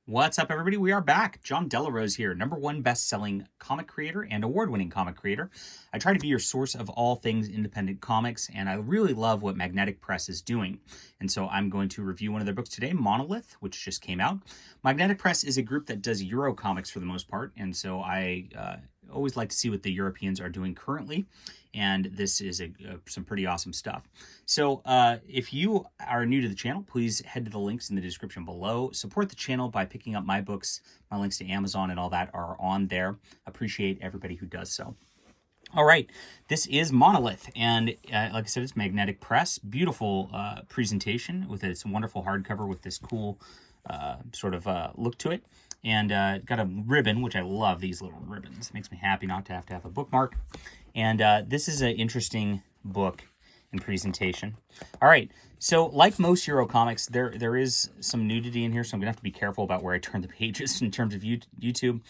What's up, everybody? We are back. John Delarose here, #1 best-selling comic creator and award-winning comic creator. I try to be your source of all things independent comics, and I really love what Magnetic Press is doing. And so I'm going to review one of their books today, Monolith, which just came out. Magnetic Press is a group that does Euro comics for the most part, and so I always like to see what the Europeans are doing currently, and this is some pretty awesome stuff. So if you are new to the channel, please head to the links in the description below. Support the channel by picking up my books. My links to Amazon and all that are on there. Appreciate everybody who does so. All right, this is Monolith, and like I said, it's Magnetic Press. Beautiful presentation with its wonderful hardcover with this cool sort of look to it. And got a ribbon, which I love these little ribbons. It makes me happy not to have a bookmark. And this is an interesting book and presentation. All right, so like most Euro comics, there is some nudity in here, so I'm gonna have to be careful about where I turn the pages in terms of YouTube.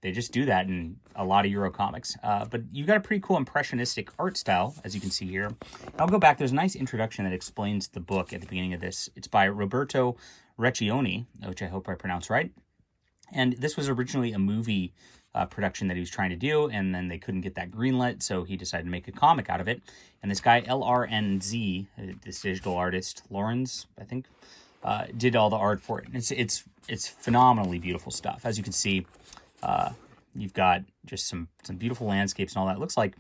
They just do that in a lot of Euro comics. But you got a pretty cool impressionistic art style, as you can see here. And I'll go back. There's a nice introduction that explains the book at the beginning of this. It's by Roberto Recchioni, which I hope I pronounced right. And this was originally a movie production that he was trying to do, and then they couldn't get that greenlit, so he decided to make a comic out of it. And this guy, LRNZ, this digital artist, Lawrence, I think, did all the art for it. And it's phenomenally beautiful stuff. As you can see, you've got just some beautiful landscapes and all that. Looks like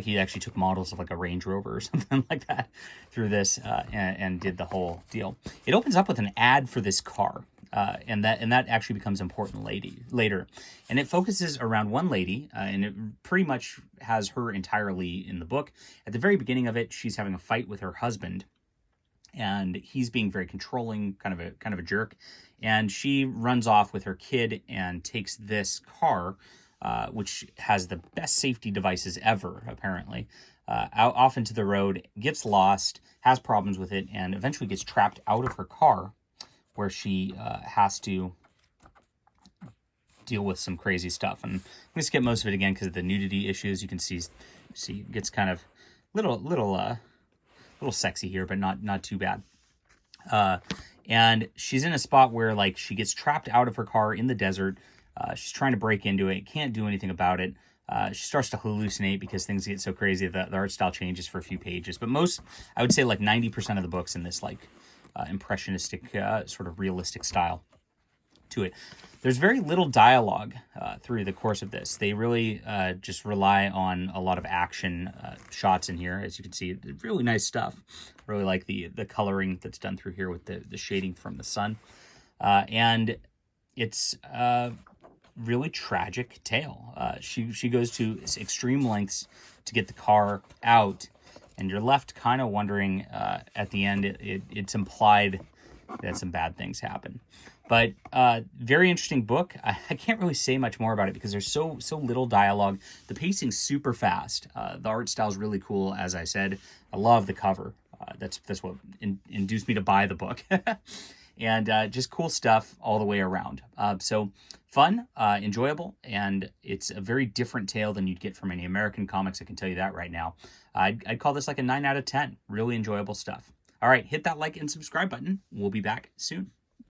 he actually took models of like a Range Rover or something like that through this and did the whole deal. It opens up with an ad for this car. And that actually becomes important later. And it focuses around one lady, and it pretty much has her entirely in the book. At the very beginning of it, she's having a fight with her husband, and he's being very controlling, kind of a jerk. And she runs off with her kid and takes this car, which has the best safety devices ever, apparently, out off into the road, gets lost, has problems with it, and eventually gets trapped out of her car, where she has to deal with some crazy stuff. And I'm going to skip most of it again because of the nudity issues. You can see it gets kind of little sexy here, but not too bad. And she's in a spot where like she gets trapped out of her car in the desert. She's trying to break into it, can't do anything about it. She starts to hallucinate because things get so crazy that the art style changes for a few pages. But I would say like 90% of the books in this impressionistic sort of realistic style to it. There's very little dialogue through the course of this. They really just rely on a lot of action shots in here. As you can see, really nice stuff. Really like the coloring that's done through here with the shading from the sun. And it's a really tragic tale. She goes to extreme lengths to get the car out, and you're left kind of wondering at the end, it's implied that some bad things happen. But very interesting book. I can't really say much more about it because there's so little dialogue. The pacing's super fast. The art style's really cool, as I said. I love the cover. That's what induced me to buy the book. And just cool stuff all the way around. So fun, enjoyable, and it's a very different tale than you'd get from any American comics. I can tell you that right now. I'd call this like a 9 out of 10. Really enjoyable stuff. All right, hit that like and subscribe button. We'll be back soon.